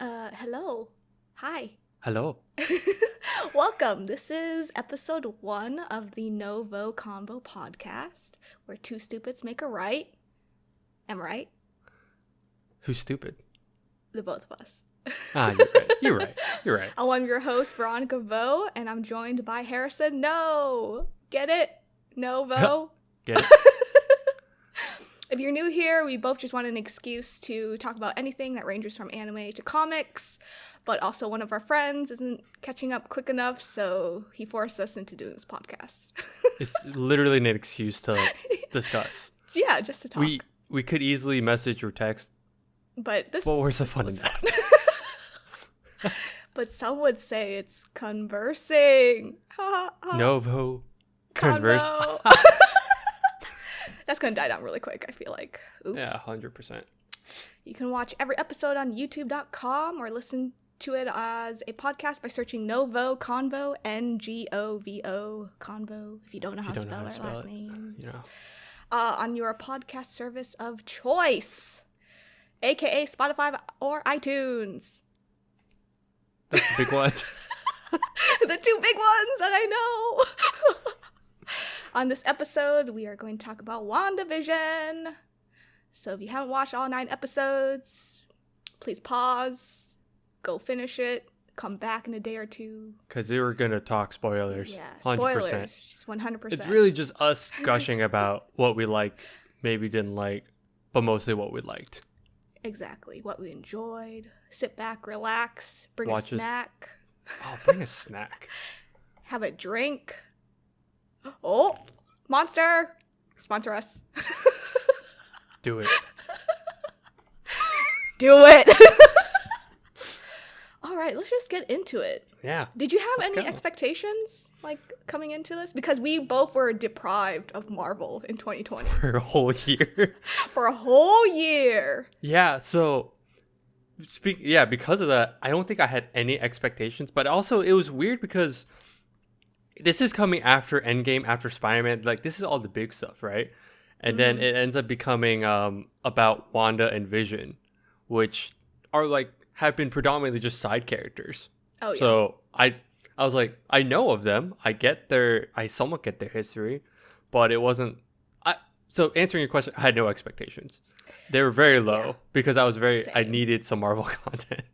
Hello. Hi. Hello. Welcome. This is episode 1 of the NgoVo Convo podcast, where two stupids make a right. Am I right? Who's stupid? The both of us. You're right. I'm your host, Veronica Vo, and I'm joined by Harrison. No! Get it? NgoVo? Get it? If you're new here, we both just want an excuse to talk about anything that ranges from anime to comics, but also one of our friends isn't catching up quick enough, so he forced us into doing this podcast. It's literally an excuse to discuss. Yeah, just to talk. We could easily message or text, but where's the fun in that? But some would say it's conversing. NgoVo Converse. That's going to die down really quick, I feel like. Oops. Yeah, 100%. You can watch every episode on youtube.com or listen to it as a podcast by searching NgoVo Convo, NgoVo Convo, if you don't know how to spell our last names. You know. On your podcast service of choice, aka Spotify or iTunes. That's the big ones. The two big ones that I know. On this episode, we are going to talk about WandaVision. So if you haven't watched all 9 episodes, please pause, go finish it, come back in a day or two. Because they were going to talk spoilers. Yeah, 100%. spoilers. Just 100%. It's really just us gushing about what we like, maybe didn't like, but mostly what we liked. Exactly. What we enjoyed. Sit back, relax, bring a snack. Bring a snack. Have a drink. Oh, Monster. Sponsor us. Do it. Do it. All right, let's just get into it. Yeah. Did you have any expectations, like, coming into this? Because we both were deprived of Marvel in 2020. For a whole year. For a whole year. Yeah, so, because of that, I don't think I had any expectations. But also, it was weird because this is coming after Endgame, after Spider-Man. Like, this is all the big stuff, right? And then it ends up becoming about Wanda and Vision, which are, like, have been predominantly just side characters. Oh, yeah. So I was like, I know of them. I somewhat get their history, but it wasn't. So answering your question, I had no expectations. They were very low because I needed some Marvel content.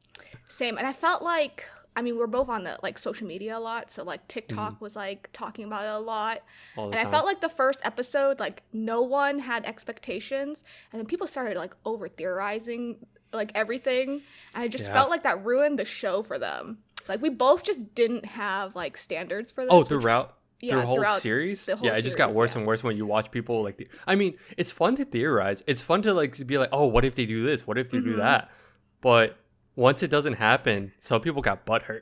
Same, and I felt like, I mean, we're both on the, like, social media a lot, so, like, TikTok was, like, talking about it a lot. And I felt like the first episode, like, no one had expectations, and then people started, like, over-theorizing, like, everything, and I just felt like that ruined the show for them. Like, we both just didn't have, like, standards for this. Oh, throughout the whole series? It just got worse and worse when you watch people, like, I mean, it's fun to theorize. It's fun to, like, be like, oh, what if they do this? What if they do that? But once it doesn't happen, some people got butthurt.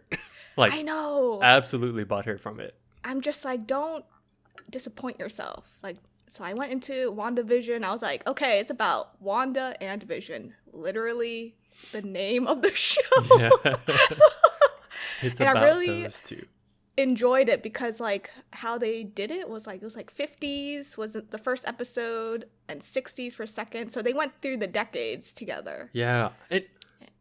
Like, I know. Absolutely butthurt from it. I'm just like, don't disappoint yourself. Like, so I went into WandaVision. I was like, okay, it's about Wanda and Vision. Literally the name of the show. Yeah. It's and about those two. Enjoyed it because, like, how they did it was like 50s was the first episode and 60s for second. So they went through the decades together. Yeah.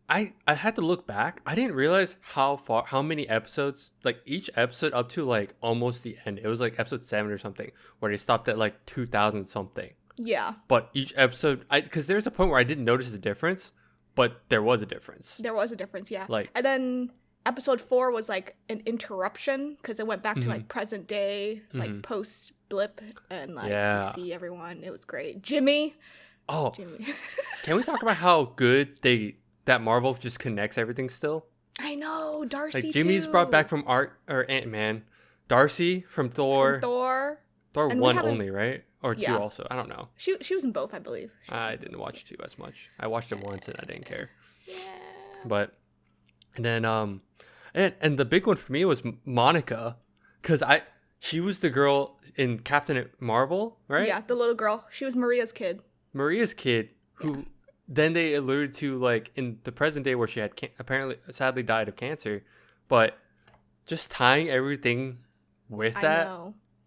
I had to look back. I didn't realize how many episodes, like, each episode up to, like, almost the end. It was like episode 7 or something where they stopped at, like, 2000 something. Yeah. But each episode, because there's a point where I didn't notice the difference, but there was a difference. There was a difference, yeah. Like, and then episode 4 was, like, an interruption because it went back to, like, present day, like, post blip, and, like, you see everyone. It was great. Jimmy. Can we talk about how good that Marvel just connects everything still? I know, Darcy, like, Jimmy's brought back from Ant-Man. Darcy from Thor. Thor 1 only, right? Or 2 also. I don't know. She was in both, I believe. I didn't watch 2 as much. I watched it once and I didn't care. Yeah. But, and then, and the big one for me was Monica. Because she was the girl in Captain Marvel, right? Yeah, the little girl. She was Maria's kid. Who then they alluded to, like, in the present day where she had apparently sadly died of cancer, but just tying everything with that,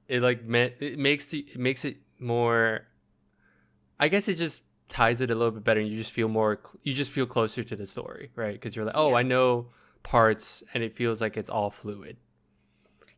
it, like, it makes it more, I guess it just ties it a little bit better, and you just feel closer to the story, right? Because you're like, oh, Yeah. I know parts, and it feels like it's all fluid.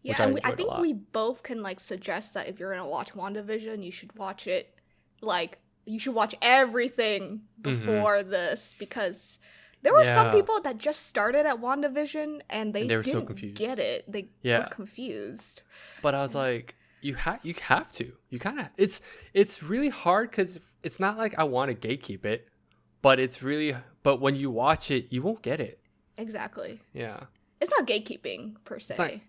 Yeah, and I think we both can like suggest that if you're gonna watch WandaVision, you should watch it like you should watch everything before this, because there were some people that just started at WandaVision and they were didn't so confused. get it. They were confused. But I was like, you have to. You kind of it's really hard because it's not like I want to gatekeep it, but when you watch it, you won't get it. Exactly. Yeah. It's not gatekeeping per se.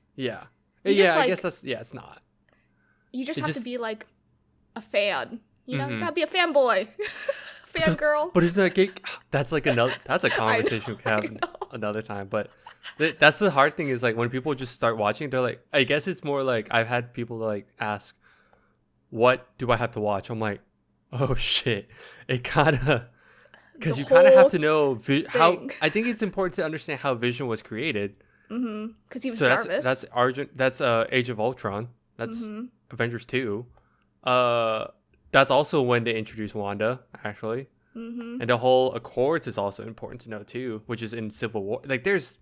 I guess it's not. You just have to be like a fan. You know, you gotta be a fanboy. Fangirl. But isn't that that's like that's a conversation we can have another time. But that's the hard thing is like when people just start watching, they're like, I guess it's more like I've had people like ask, what do I have to watch? I'm like, oh shit. It kind of, because you kind of have to know how, I think it's important to understand how Vision was created. Because he was Jarvis. That's Age of Ultron. That's Avengers 2. That's also when they introduced Wanda, actually. And the whole Accords is also important to know too, which is in Civil War. Like there's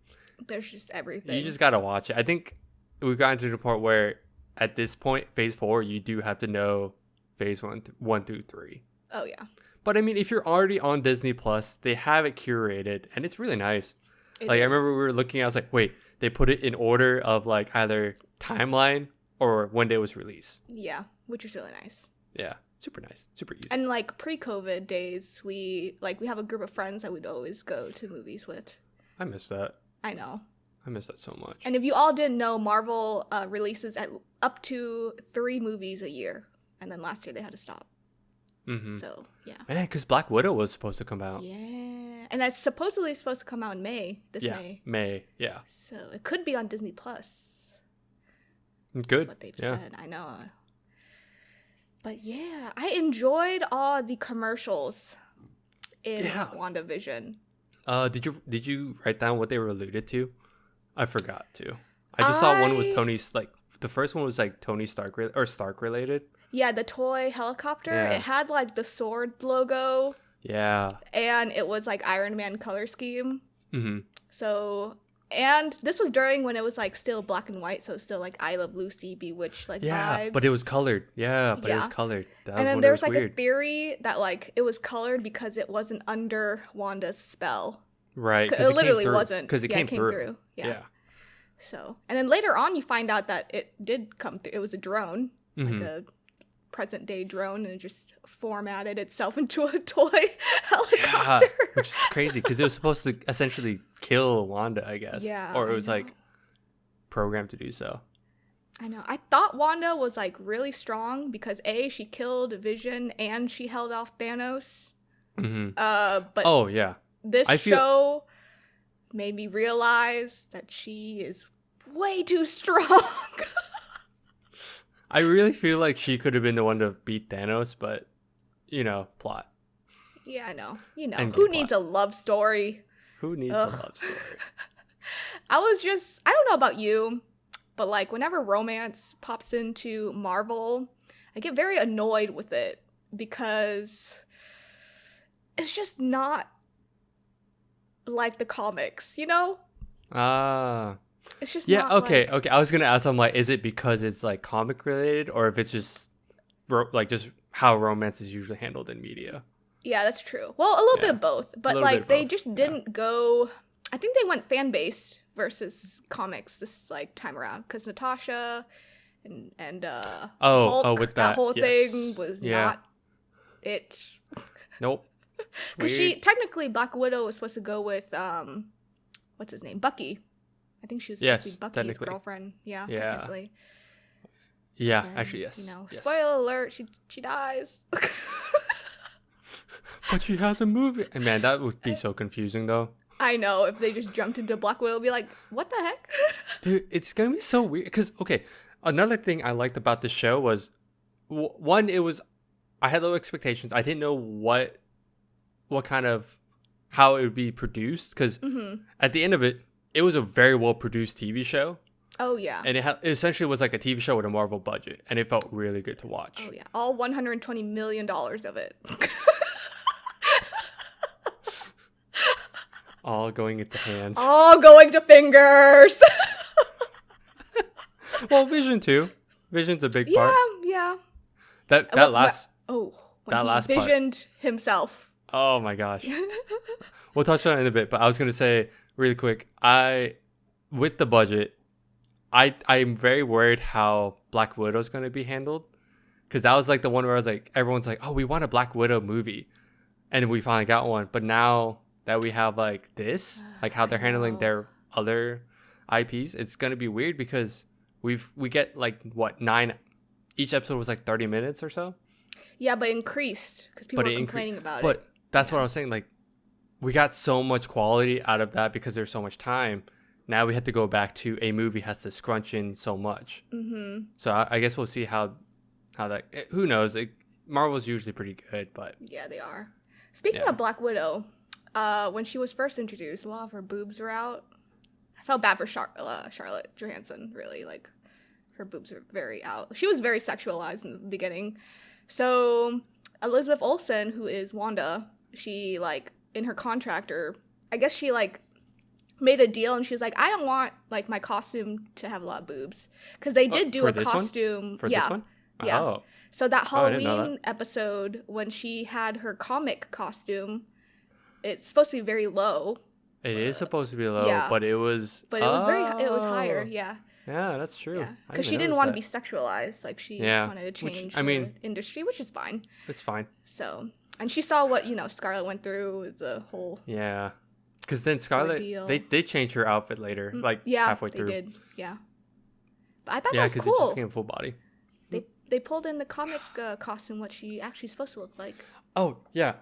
just everything. You just gotta watch it. I think we've gotten to the point where at this point, Phase 4, you do have to know Phase 1 through 3. Oh yeah. But I mean, if you're already on Disney Plus, they have it curated, and it's really nice. I remember we were looking, I was like, wait, they put it in order of like either timeline or when it was released. Yeah, which is really nice. Yeah, super nice, super easy. And like pre-COVID days, we have a group of friends that we'd always go to movies with. I miss that. I know. I miss that so much. And if you all didn't know, Marvel releases up to 3 movies a year, and then last year they had to stop. So yeah. Man, because Black Widow was supposed to come out. Yeah, and that's supposedly supposed to come out in May. May. Yeah. So it could be on Disney Plus. Good. That's what they've said. I know. But yeah, I enjoyed all the commercials in WandaVision. Did you write down what they were alluded to? I forgot to. I just saw one was Tony's, like the first one was like Tony Stark Stark related. Yeah, the toy helicopter. Yeah. It had like the S.W.O.R.D logo. Yeah. And it was like Iron Man color scheme. So, and this was during when it was like still black and white, so it's still like I Love Lucy, Bewitched like vibes. But it was colored. It was colored. And then there was like weird. A theory that like it was colored because it wasn't under Wanda's spell. Right. It literally wasn't. Because it came through. Yeah. So, and then later on you find out that it did come through. It was a drone, like a present day drone, and it just formatted itself into a toy helicopter. Yeah, which is crazy because it was supposed to essentially kill Wanda, I guess. Yeah. Or it was like programmed to do so. I know. I thought Wanda was like really strong because she killed Vision and she held off Thanos. But this show made me realize that she is way too strong. I really feel like she could have been the one to beat Thanos, but, plot. Yeah, I know. Who needs a love story? Who needs a love story? I don't know about you, but like whenever romance pops into Marvel, I get very annoyed with it because it's just not like the comics, It's just not okay. I was gonna ask, I'm like, is it because it's like comic related, or if it's just just how romance is usually handled in media? Yeah, that's true. Well, a little bit of both, but like they just didn't go. I think they went fan based versus comics this like time around because Natasha and Hulk, with that whole thing was not it. Nope. Because technically Black Widow was supposed to go with what's his name, Bucky. I think she was supposed to be Bucky's girlfriend. Yeah, technically. Yeah, actually, yes. Spoiler alert, she dies. But she has a movie. And man, that would be so confusing, though. I know. If they just jumped into Black Widow, it'd be like, what the heck? Dude, it's going to be so weird. Because, another thing I liked about the show was, one, I had low expectations. I didn't know what kind of, how it would be produced. Because at the end of it, it was a very well-produced TV show. Oh, yeah. And it essentially was like a TV show with a Marvel budget. And it felt really good to watch. Oh, yeah. All $120 million of it. All going into hands. All going to fingers. Well, Vision too. Vision's a big part. Yeah. That last visioned himself. Oh my gosh. We'll touch on it in a bit, but I was gonna say really quick. With the budget, I'm very worried how Black Widow's gonna be handled, because that was like the one where I was like, everyone's like, oh, we want a Black Widow movie, and we finally got one. But now that we have like this, like how they're handling their other IPs, it's gonna be weird because we get like what 9. Each episode was like 30 minutes or so. Yeah, but increased because people were complaining about it. But that's what I was saying. Like, we got so much quality out of that because there's so much time. Now we have to go back to a movie has to scrunch in so much. Mm-hmm. So I guess we'll see how that. Who knows? Marvel's usually pretty good, but yeah, they are. Speaking of Black Widow, when she was first introduced, a lot of her boobs were out. I felt bad for Scarlett Johansson. Really, like her boobs are very out. She was very sexualized in the beginning. So Elizabeth Olsen, who is Wanda, she like in her contract, or I guess she like made a deal, and she was like, I don't want like my costume to have a lot of boobs, because they did do a costume for this one. Yeah. Oh. So that Halloween episode when she had her comic costume, it's supposed to be very low. It is supposed to be low, but it was. But it was higher. Yeah. Yeah, that's true. Yeah, because she didn't want to be sexualized. Like she wanted to change the industry, which is fine. It's fine. So, and she saw what Scarlett went through with the whole. Yeah, because then Scarlett they changed her outfit later, like halfway through. Yeah, they did. Yeah, but I thought that was cool. Yeah, because it just became full body. They pulled in the comic costume what she actually supposed to look like. Oh yeah,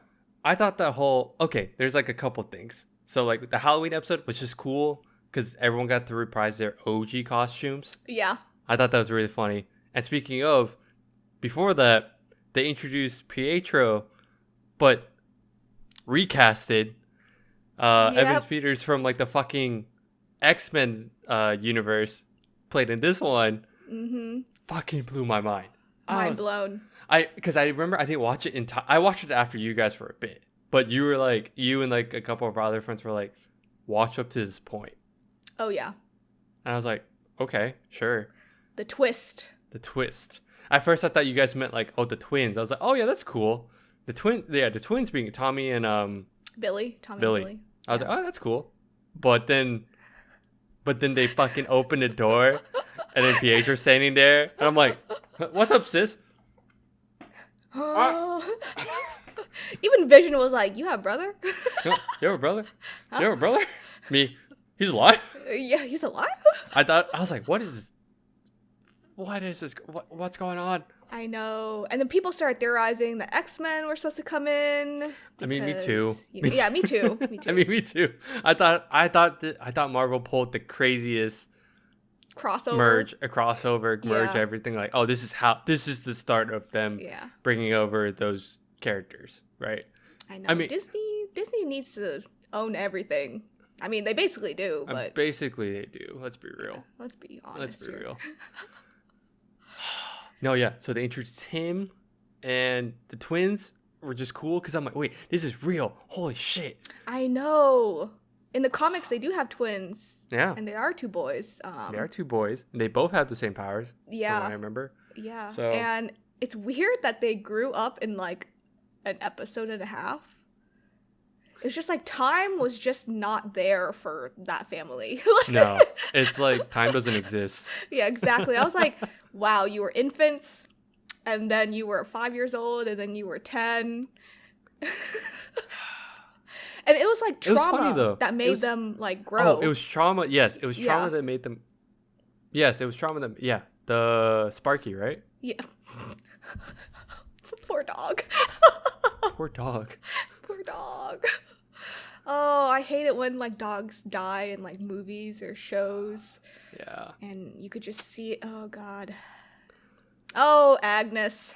I thought that whole there's like a couple things. So like the Halloween episode was just cool, because everyone got to reprise their OG costumes. Yeah. I thought that was really funny. And speaking of, before that, they introduced Pietro, but recasted Evan Peters from like the fucking X-Men universe, played in this one. Mm-hmm. Fucking blew my mind. Mind blown. Because I remember I didn't watch it in time. I watched it after you guys for a bit. But you and like a couple of our other friends were like, watch up to this point. Oh, yeah. And I was like, okay, sure. The twist. At first, I thought you guys meant like, the twins. I was like, oh, yeah, that's cool. The twins being Tommy and Billy. Tommy and Billy. I was like, oh, that's cool. But then they fucking opened the door, and then Pietro's standing there. And I'm like, what's up, sis? Even Vision was like, you have a brother? You have a brother? Huh? You have a brother? Me. He's alive? Yeah, he's alive? I was like, what is this? What is this? What's going on? I know. And then people started theorizing the X-Men were supposed to come in. Because, I mean, me too. Yeah, me too. I mean, me too. I thought Marvel pulled the craziest crossover, merge everything. Like, this is the start of them bringing over those characters, right? I know. I mean, Disney needs to own everything. I mean, they basically do, but basically they do. Let's be real. Let's be honest. Let's be real. No, yeah. So they introduced him, and the twins were just cool because I'm like, wait, this is real. Holy shit. I know. In the comics, they do have twins. Yeah. And they are two boys. They are two boys. And they both have the same powers. Yeah. From what I remember. Yeah. So. And it's weird that they grew up in like an episode and a half. It's just like time was just not there for that family. No, it's like time doesn't exist. Yeah, exactly. I was like, wow, you were infants, and then you were 5 years old, and then you were 10. And it was like trauma that made them like grow. Oh, it was trauma. Yes, it was trauma that made them. Yes, it was trauma that. Yeah, the Sparky, right? Yeah. Poor dog. Poor dog. Poor dog. Oh, I hate it when like dogs die in like movies or shows. Yeah. And you could just see it. Oh God. Oh, Agnes.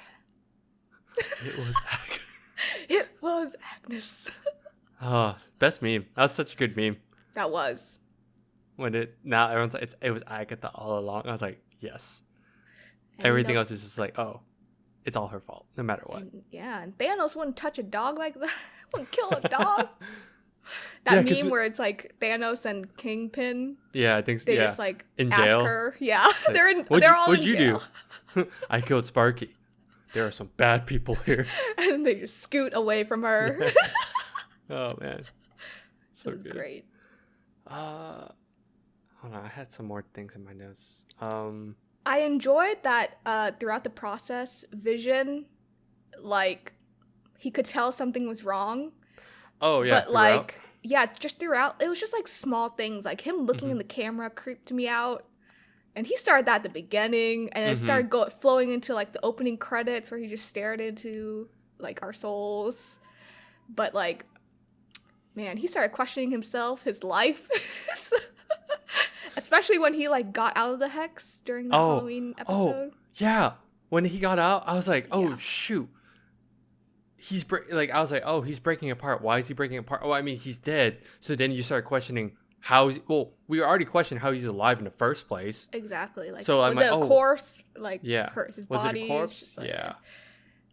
It was Agnes. It was Agnes. Oh, best meme. That was such a good meme. That was. Now everyone's like, it was Agatha all along. I was like, yes. And everything else is just like, it's all her fault, no matter what. And Thanos wouldn't touch a dog like that. Wouldn't kill a dog. That meme where it's like Thanos and Kingpin. Yeah, I think so. They just like in ask jail. her. Yeah, Like, they're all in what'd you jail. do? I killed Sparky. There are some bad people here. And they just scoot away from her. Yeah. Oh man, so it was good. Great. Hold on, I had some more things in my notes. I enjoyed that throughout the process, Vision, like, he could tell something was wrong. Oh yeah, but like, yeah, just throughout, it was just like small things, like him looking in the camera creeped me out. And he started that at the beginning, and it started flowing into like the opening credits where he just stared into like our souls. But like, man, he started questioning himself, his life. Especially when he like got out of the hex during the Halloween episode. Oh yeah, when he got out, I was like, oh shoot, he's I was like, oh, he's breaking apart. Why is he breaking apart? Oh, I mean, he's dead. So then you start questioning we already questioned how he's alive in the first place. Exactly. Like, so was it a corpse? Like, hurt his body? Was it a corpse? Like, yeah.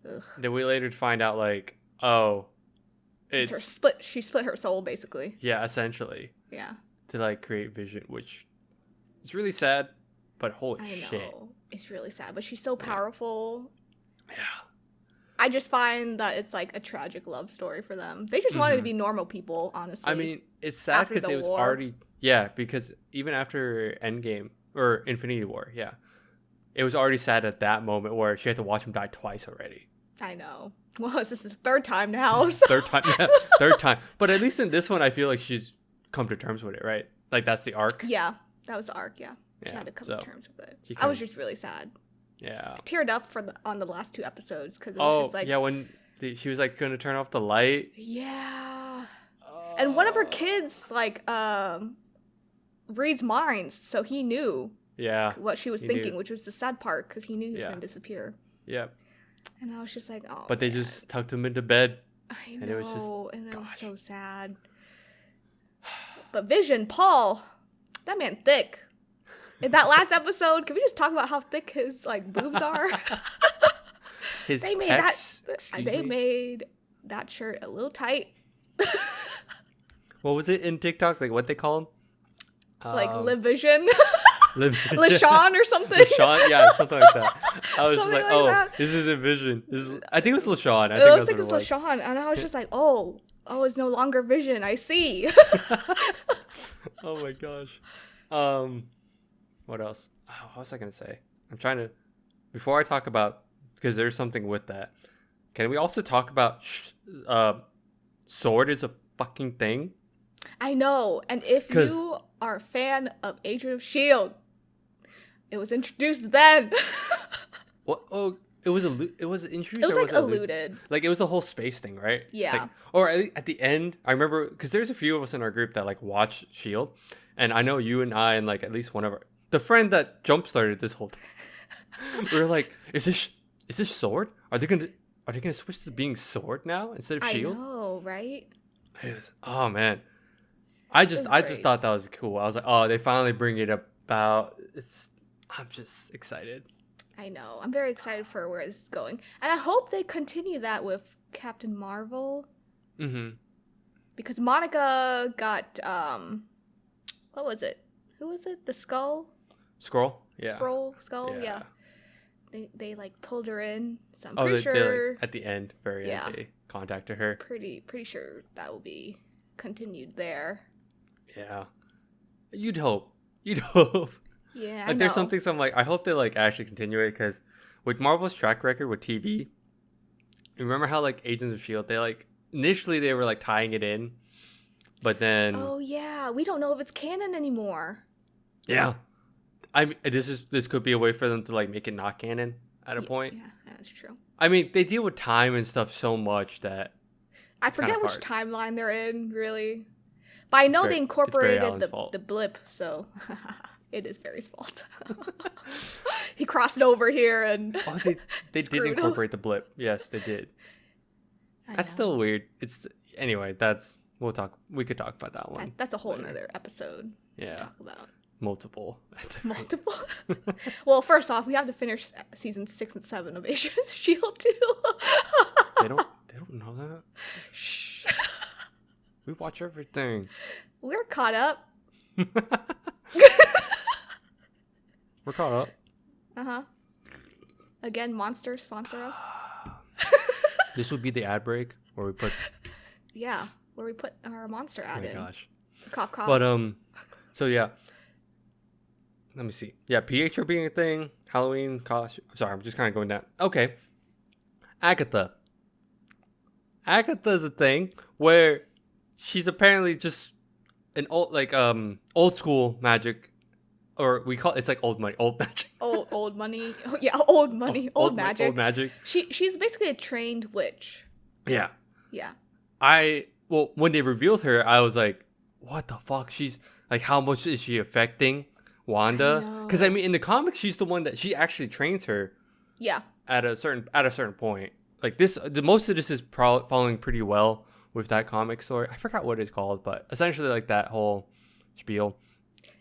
Ugh. Then we later find out like, oh, it's her she split her soul basically. Yeah, essentially. Yeah. To like create Vision, which is really sad, but holy shit. I know. It's really sad, but she's so powerful. Yeah. I just find that it's like a tragic love story for them. They just wanted to be normal people, honestly. I mean, it's sad because it was already because even after Endgame or Infinity War, it was already sad at that moment where she had to watch him die twice already. I know. Well, this is his third time now. Third time. But at least in this one, I feel like she's come to terms with it, right? Like that's the arc. Yeah, that was the arc. Yeah, she had to come to terms with it. I was just really sad. Yeah, I teared up on the last 2 episodes because it was just like when she was like going to turn off the light. Yeah, and one of her kids like reads minds, so he knew what she was thinking, which was the sad part because he knew he was going to disappear. Yep. And I was just like, oh. But they just tucked him into bed. I know, and it was so sad. But Vision, Paul, that man thick. In that last episode, can we just talk about how thick his like boobs are? They made that shirt a little tight. What was it in TikTok? Like what they call him? Like Live Vision. LaShawn or something. LaShawn, yeah, something like that. I was just like, that. This isn't Vision. I think it was LaShawn. I think it was LaShawn, and I was just like, oh, it's no longer Vision. I see. Oh my gosh. What else? What was I gonna say? I'm trying to. Before I talk about, because there's something with that. Can we also talk about S.W.O.R.D is a fucking thing? I know, and if you are a fan of Agent of S.H.I.E.L.D., it was introduced then. What? Oh, it was introduced. It was like alluded. Like it was a whole space thing, right? Yeah. Like, or at the end, I remember because there's a few of us in our group that like watch S.H.I.E.L.D., and I know you and I and like at least one of the friend that jump started this whole thing. We were like, is this S.W.O.R.D? Are they gonna switch to being S.W.O.R.D now instead of S.H.I.E.L.D? I know, right? Oh man. I just thought that was cool. I was like, oh, they finally bring it about. I'm just excited. I know. I'm very excited for where this is going. And I hope they continue that with Captain Marvel. Mm-hmm. Because Monica got, what was it? Who was it? The Skull? Skrull? Yeah. Skull? Yeah. They like pulled her in. So I'm pretty sure. They, like, at the end, very end, they contacted her. Pretty sure that will be continued there. Yeah. You'd hope. Yeah, like there's something so I'm like, I hope they like actually continue it because with Marvel's track record with TV, remember how like Agents of S.H.I.E.L.D. they like initially they were like tying it in, but then we don't know if it's canon anymore. Yeah, this could be a way for them to like make it not canon at a point. Yeah, that's true. I mean, they deal with time and stuff so much that I forget which timeline they're in, really. But I know they incorporated the blip, so it is Barry's fault. He crossed over here and they did incorporate the blip. Yes, they did. That's still weird. Anyway. We could talk about that one. That's a whole nother episode. Yeah. To talk about multiple. Well, first off, we have to finish season 6 and 7 of Agents of S.H.I.E.L.D. too. They don't know that. Shh. We watch everything. We're caught up. We're caught up. Uh-huh. Again, Monster, sponsor us. This would be the ad break where we put... Yeah, where we put our Monster ad in. Oh my gosh. Cough, cough. But, so yeah. Let me see. Yeah, Pietro being a thing. Halloween costume. Sorry, I'm just kind of going down. Okay. Agatha. Agatha's a thing where she's apparently just an old school magic, or we call it, it's like old money, old magic. Old money. Yeah, old money, old magic. Old magic. She's basically a trained witch. Yeah. Yeah. When they revealed her, I was like, what the fuck? She's like, how much is she affecting Wanda? Because I mean, in the comics, she's the one that she actually trains her. Yeah. At a certain point, like most of this is following pretty well with that comic story. I forgot what it's called, but essentially like that whole spiel.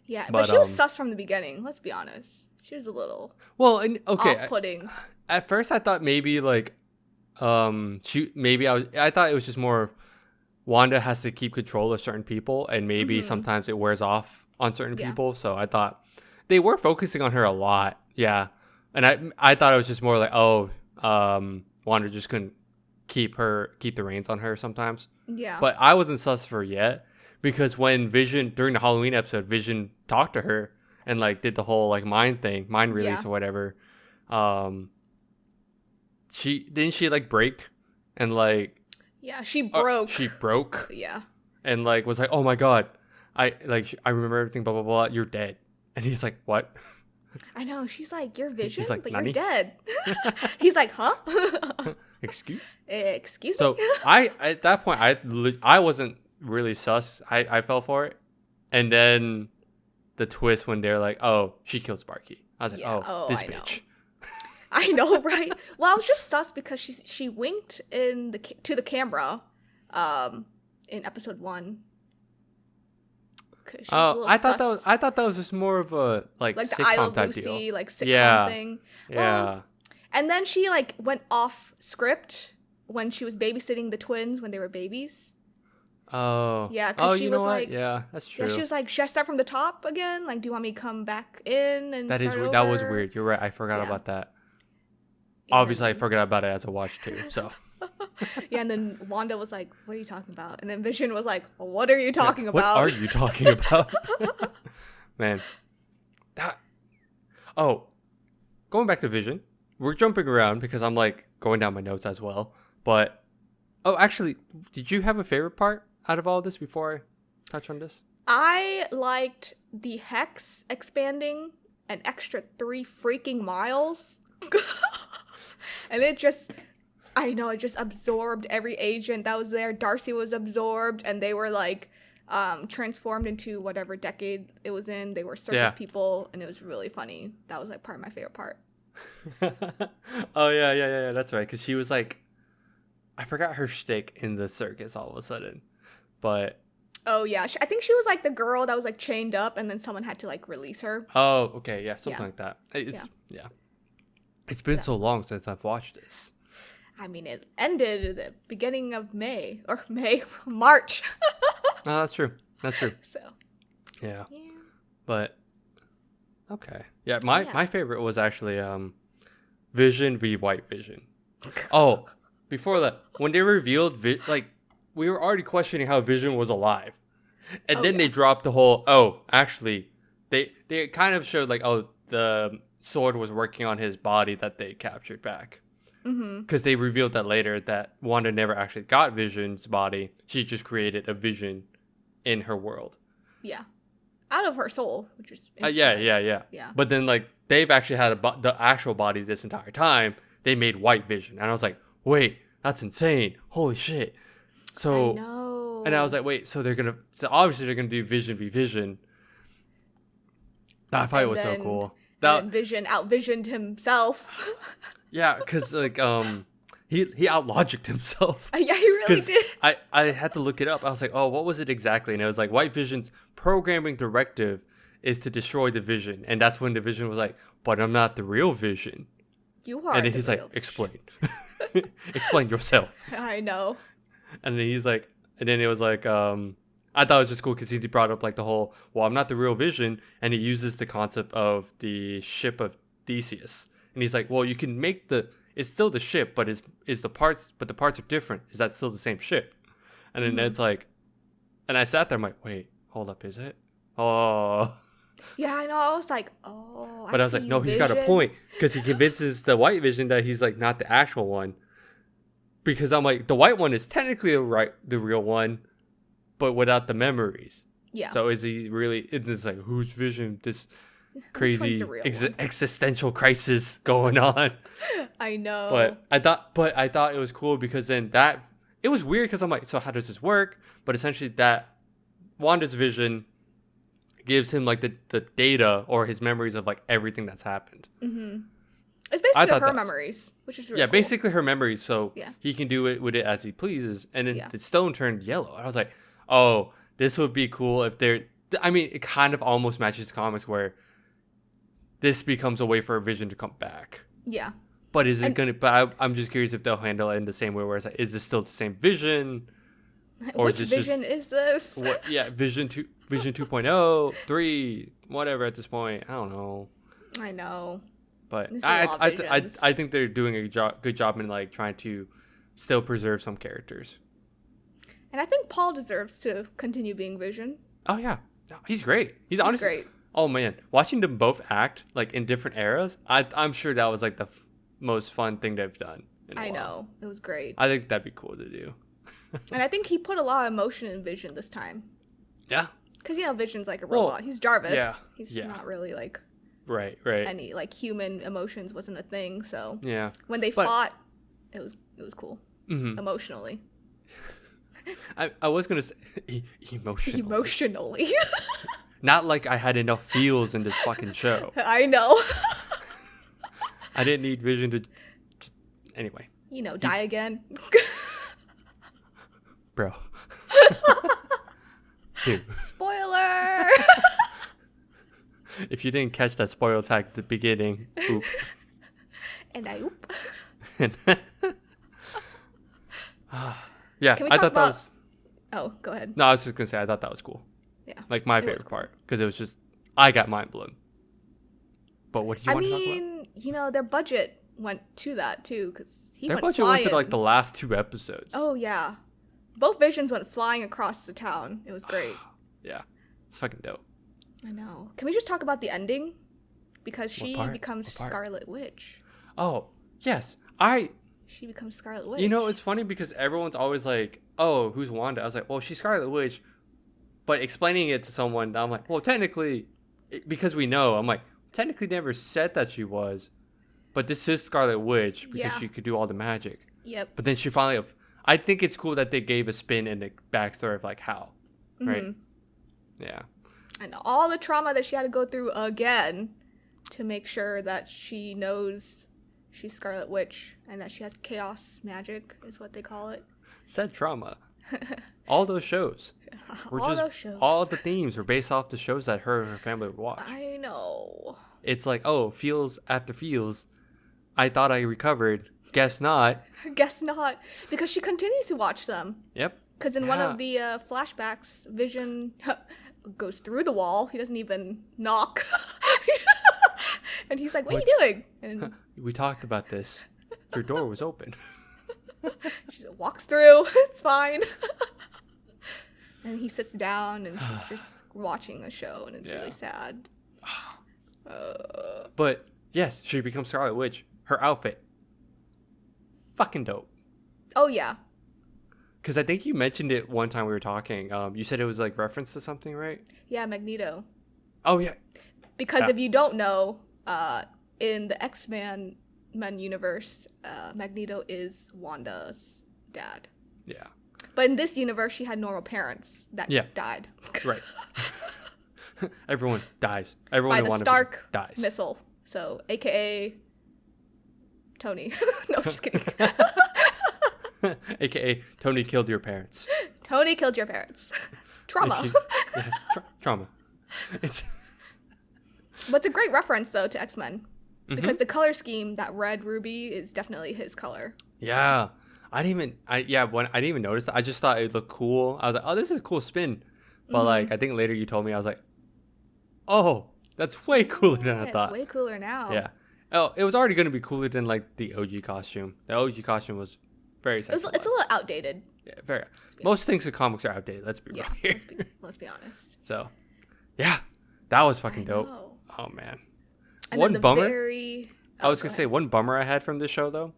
Yeah, but she was sus from the beginning. Let's be honest. She was a little off-putting. At first, I thought maybe like I thought it was just more Wanda has to keep control of certain people, and maybe sometimes it wears off on certain people. So I thought they were focusing on her a lot. Yeah. And I thought it was just more like, Wanda just couldn't keep the reins on her sometimes. Yeah. But I wasn't sus for her yet, because when Vision, during the Halloween episode, Vision talked to her and like did the whole like mind release or whatever. She like break and like. Yeah, she broke. She broke. Yeah. And like was like, oh my God, I remember everything. Blah blah blah. You're dead. And he's like, what? I know. She's like, you're Vision, like, but Nani? you're dead. He's like, huh? Excuse me? So at that point, I wasn't really sus. I fell for it. And then the twist when they're like, oh, she killed Sparky. I was like, this bitch. I know, right? Well, I was just sus because she winked to the camera in episode 1. I thought that was just more of a like the sitcom I Love type Lucy deal. like sitcom thing. Yeah. Well, and then she like went off script when she was babysitting the twins when they were babies. Oh. Yeah, because she was like, yeah, that's true. Yeah, she was like, should I start from the top again? Like, do you want me to come back in and that start over? That was weird. You're right. I forgot about that. Obviously, I forgot about it as a watch too. So. Yeah, and then Wanda was like, what are you talking about? And then Vision was like, what are you talking about? What are you talking about? Man. Going back to Vision. We're jumping around because I'm like going down my notes as well. But, actually, did you have a favorite part out of all this before I touch on this? I liked the Hex expanding an extra 3 freaking miles. And it just absorbed every agent that was there. Darcy was absorbed, and they were like transformed into whatever decade it was in. They were circus people, and it was really funny. That was like part of my favorite part. Oh yeah, that's right. Because she was like, I forgot her shtick in the circus all of a sudden, but. Oh yeah, I think she was like the girl that was like chained up, and then someone had to like release her. Oh okay, yeah, something like that. It's been so long since I've watched this. I mean, it ended at the beginning of March. Oh, that's true. So. Yeah. But, okay. Yeah, my favorite was actually Vision v. White Vision. Oh, before that, when they revealed, we were already questioning how Vision was alive. And then they dropped the whole, actually, they kind of showed like, the S.W.O.R.D was working on his body that they captured back. Because they revealed that later that Wanda never actually got Vision's body. She just created a Vision in her world. Yeah. Out of her soul, which is... Yeah. But then, like, they've actually had the actual body this entire time. They made White Vision. And I was like, wait, that's insane. Holy shit. So... I know. And I was like, wait, so obviously they're going to do Vision v. Vision. I thought it was so cool. And Vision out-visioned himself. Yeah, because like he out-logicked himself. Yeah, he really did. I had to look it up. I was like, what was it exactly? And it was like White Vision's programming directive is to destroy the Vision, and that's when the Vision was like, but I'm not the real Vision. You are. And then he's like, explain, explain yourself. I know. And then he's like, And then it was like, I thought it was just cool because he brought up like the whole, well, I'm not the real Vision, and he uses the concept of the ship of Theseus, and he's like, well, you can make it's still the ship, but is the parts are different. Is that still the same ship? And then it's like, and I sat there, I'm like, wait, hold up, is it? Oh. Yeah, I know. I was like, oh. But I was like, no, he's got a point, because he convinces the white Vision that he's like not the actual one. Because I'm like, the white one is technically the real one, but without the memories. Yeah. So is he really? It's like, whose Vision? This crazy existential crisis going on. I know. But I thought it was cool because then it was weird because I'm like, so how does this work? But essentially, that Wanda's vision gives him like the data or his memories of like everything that's happened. Mm-hmm. It's basically her memories, which is really cool. Basically her memories. So he can do it with it as he pleases. And then the stone turned yellow. I was like, oh, this would be cool if they're. I mean, it kind of almost matches comics where this becomes a way for a Vision to come back. Yeah. But is it gonna? But I'm just curious if they'll handle it in the same way, where it's like, is this still the same Vision? Or which Vision is this? Vision 2.0, 3, whatever at this point. I don't know. I know. But I think they're doing a good job in like trying to still preserve some characters. And I think Paul deserves to continue being Vision. Oh yeah, no, he's great. He's honestly great. Oh man, watching them both act like in different eras, I'm sure that was like the most fun thing they've done. I know, it was great. I think that'd be cool to do. And I think he put a lot of emotion in Vision this time. Yeah. Because Vision's like a robot. He's Jarvis. Yeah. He's not really like. Right. Any like human emotions wasn't a thing. So. Yeah. When they fought, it was cool. Mm-hmm. Emotionally. I was gonna say emotionally. Emotionally. Not like I had enough feels in this fucking show. I know. I didn't need Vision to. Anyway. Die again. Bro. Dude. Spoiler. If you didn't catch that spoiler tag at the beginning, oop. And I oop. Yeah, I thought that was. Oh, go ahead. No, I was just gonna say I thought that was cool. Yeah. Like my favorite part, because it was just I got mind blown. But what do you want to talk about? I mean, their budget went to that too, because their budget went to like the last 2 episodes. Oh yeah, both Visions went flying across the town. It was great. Yeah, it's fucking dope. I know. Can we just talk about the ending? Because she becomes Scarlet Witch. Oh yes, She becomes Scarlet Witch. It's funny because everyone's always like, "Oh, who's Wanda?" I was like, "Well, she's Scarlet Witch," but explaining it to someone, I'm like, "Well, technically, because we know," I'm like, "Technically, never said that she was, but this is Scarlet Witch because she could do all the magic." Yep. But then she finally, I think it's cool that they gave a spin and a backstory of like how, right? Yeah. And all the trauma that she had to go through again to make sure that she knows she's Scarlet Witch and that she has chaos magic is what they call it. Said trauma. All those shows. All the themes were based off the shows that her and her family would watch. I know. It's like, oh, feels after feels. I thought I recovered. Guess not. Guess not. Because she continues to watch them. Yep. Because in one of the flashbacks, Vision goes through the wall. He doesn't even knock. And he's like, what are you doing? And we talked about this. Your door was open. She walks through. It's fine. And he sits down and she's just watching a show and it's really sad. But yes, she becomes Scarlet Witch. Her outfit. Fucking dope. Oh, yeah. Because I think you mentioned it one time we were talking. You said it was like reference to something, right? Yeah, Magneto. Oh, yeah. Because if you don't know, in the X-Men universe, Magneto is Wanda's dad. Yeah. But in this universe, she had normal parents that died. Right. Everyone dies. Everyone by the Stark dies. Missile. So, AKA Tony. No, just kidding. AKA Tony killed your parents. Tony killed your parents. Trauma. Trauma. But it's a great reference, though, to X-Men. Because the color scheme, that red ruby, is definitely his color. Yeah. So. I didn't even notice that. I just thought it looked cool. I was like, oh, this is a cool spin. But like, I think later you told me, I was like, oh, that's way cooler than I thought. It's way cooler now. Yeah. Oh, it was already going to be cooler than like the OG costume. The OG costume was very sexualized. It's a little outdated. Yeah, very. Most things in comics are outdated. Let's be real here. Let's be honest. So, yeah, that was fucking dope. Oh man. And one bummer. I was go gonna say one bummer I had from this show though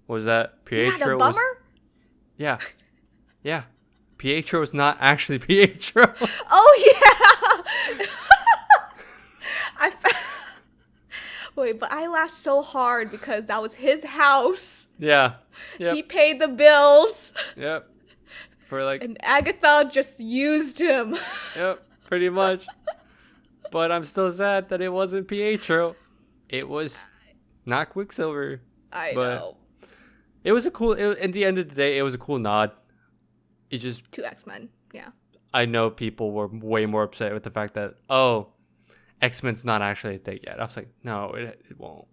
was that Pietro you had a bummer? Yeah. Pietro is not actually Pietro. Oh yeah. Wait, but I laughed so hard because that was his house. Yeah. Yep. He paid the bills. Yep. For like. And Agatha just used him. Yep. Pretty much. But I'm still sad that it wasn't Pietro. It was not Quicksilver. I know. It was a cool. At the end of the day, it was a cool nod. It just to X-Men. Yeah. I know people were way more upset with the fact that X-Men's not actually a thing yet. I was like, no, it won't.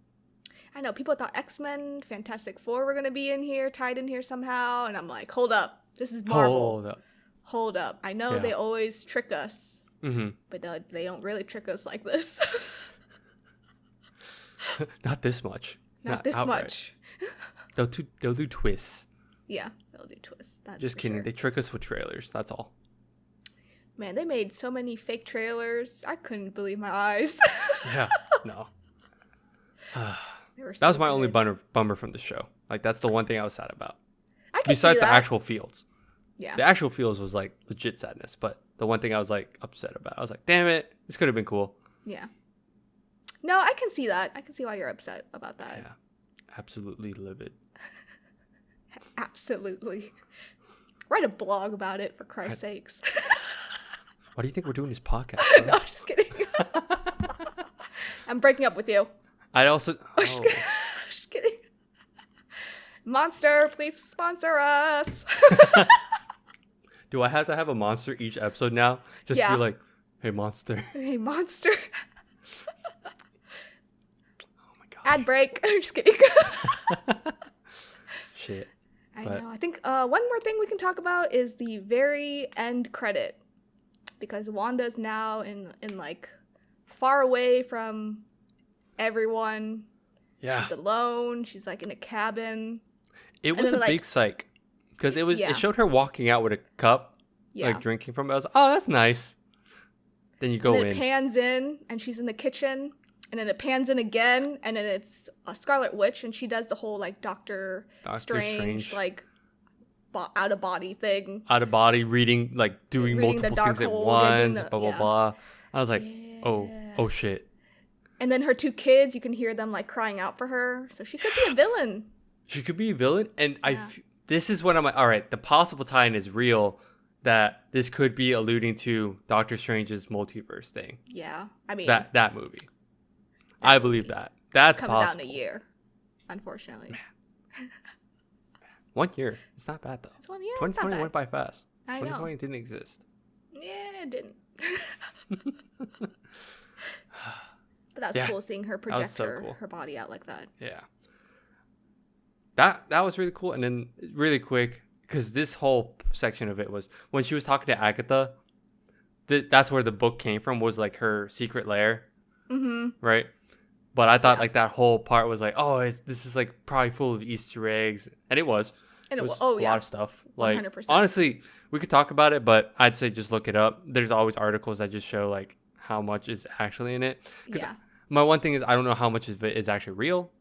I know people thought X-Men, Fantastic Four were gonna be in here, tied in here somehow, and I'm like, hold up, this is Marvel. Hold up. I know they always trick us, but they don't really trick us like this. Not this much. Not this outright. Much. They'll do twists. Yeah, they'll do twists. That's just kidding. Sure. They trick us with trailers. That's all. Man, they made so many fake trailers. I couldn't believe my eyes. Yeah, no. That was my only bummer from the show. Like, that's the one thing I was sad about. Besides the actual fields. Yeah. The actual fields was, like, legit sadness. But the one thing I was, like, upset about. I was like, damn it. This could have been cool. Yeah. No, I can see that. I can see why you're upset about that. Yeah. Absolutely livid. Absolutely. Write a blog about it, for Christ's sakes. Why do you think we're doing this podcast? No, I'm just kidding. I'm breaking up with you. I also... Just kidding. Monster, please sponsor us. Do I have to have a monster each episode now? Just to be like, hey, monster. Hey, monster. Oh my god. Ad break. I'm just kidding. Shit. I know. I think one more thing we can talk about is the very end credit. Because Wanda's now in like far away from everyone. Yeah. She's alone. She's like in a cabin. It was a big psych. Because it showed her walking out with a cup, like drinking from it. I was like, oh, that's nice. Then you go in. It pans in and she's in the kitchen. And then it pans in again. And then it's a Scarlet Witch. And she does the whole like Doctor Strange like out of body thing. Out of body reading, like doing multiple things at once. Blah, blah, blah. I was like, oh shit. And then her two kids, you can hear them like crying out for her. So she could be a villain. She could be a villain. And this is when I'm like, all right, the possible tie-in is real, that this could be alluding to Doctor Strange's multiverse thing. Yeah. I mean, that movie. I believe that. That's comes possible. out in a year, unfortunately. Man. 1 year. It's not bad though. 2020 went by fast. I know. 2020 didn't exist. Yeah, it didn't. But that was cool seeing her project her body out like that. Yeah. That was really cool. And then really quick, because this whole section of it was when she was talking to Agatha, that's where the book came from, was like her secret lair. Mm-hmm. Right? But I thought like that whole part was like, oh, this is like probably full of Easter eggs. And it was. And it was a lot of stuff. Like 100%. Honestly, we could talk about it, but I'd say just look it up. There's always articles that just show like how much is actually in it. Because my one thing is I don't know how much of it is actually real.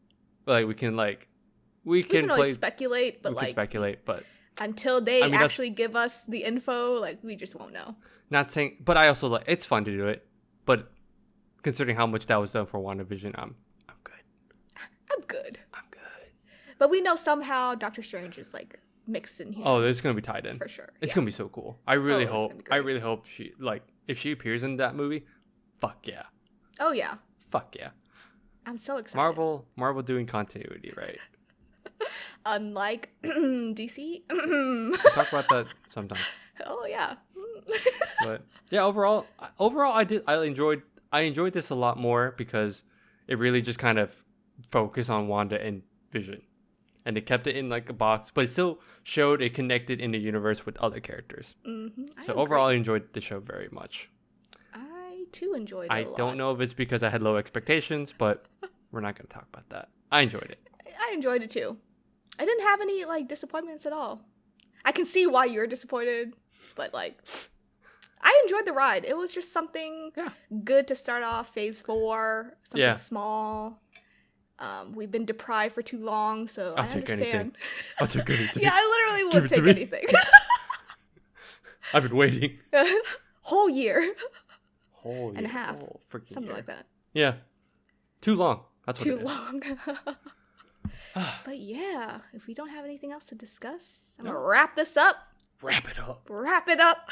But like we can always speculate, but until they actually give us the info, like we just won't know. Not saying, but I also like it's fun to do it. But considering how much that was done for WandaVision, I'm good. But we know somehow Doctor Strange is like mixed in here. Oh, it's gonna be tied in for sure. It's gonna be so cool. I really hope she if she appears in that movie. Fuck yeah. Oh yeah. Fuck yeah. I'm so excited. Marvel doing continuity, right? Unlike DC. We'll talk about that sometime. Oh yeah. But yeah, overall, I enjoyed this a lot more because it really just kind of focused on Wanda and Vision. and they kept it in like a box, but it still showed it connected in the universe with other characters. So overall, I enjoyed the show very much. I too enjoyed it a lot. I don't know if it's because I had low expectations, but we're not going to talk about that. I enjoyed it. I enjoyed it too. I didn't have any like disappointments at all. I can see why you're disappointed, but like I enjoyed the ride. It was just something good to start off phase 4, something small. We've been deprived for too long, so I understand. Anything. I'll take anything. Yeah, I literally would take anything. I've been waiting. Whole year. Whole year. And a half. Something year. like that. Yeah. Too long. That's what too it is. long. But yeah, if we don't have anything else to discuss, I'm going to wrap this up. Wrap it up. Wrap it up.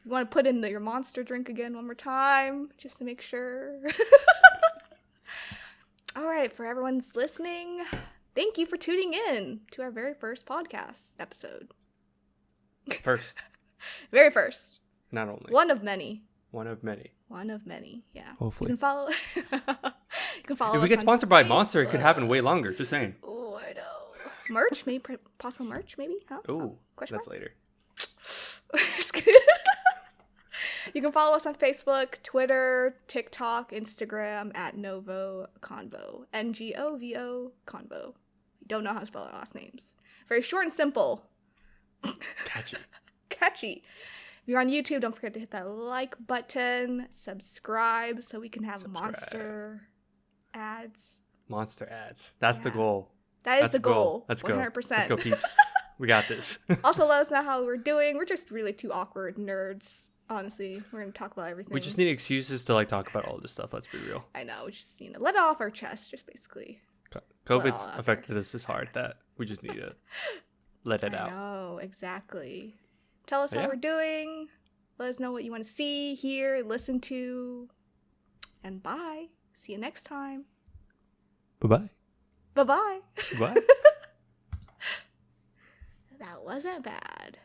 You want to put in your monster drink again one more time, just to make sure. All right, for everyone's listening, thank you for tuning in to our very first podcast episode. First. Very first. Not only. One of many. One of many. One of many, yeah. Hopefully. You can follow if we get sponsored by Monster, it could happen way longer. Just saying. Oh, I know. Merch, maybe possible merch, maybe. Huh? Oh, that's later. You can follow us on Facebook, Twitter, TikTok, Instagram at NgoVo Convo. NgoVo Convo. You don't know how to spell our last names. Very short and simple. Catchy. If you're on YouTube, don't forget to hit that like button, subscribe so we can have monster ads. Monster ads. That's the goal. That's the goal. Let's 100%. go. Let's go, peeps. We got this. Also, let us know how we're doing. We're just really two awkward nerds. Honestly, we're going to talk about everything. We just need excuses to like talk about all this stuff. Let's be real. I know. We just, let it off our chest, just basically. COVID's affected us this hard that we just need to let it out. Oh, exactly. Tell us how we're doing. Let us know what you want to see, hear, listen to. And bye. See you next time. Bye-bye. Bye-bye. Bye. That wasn't bad.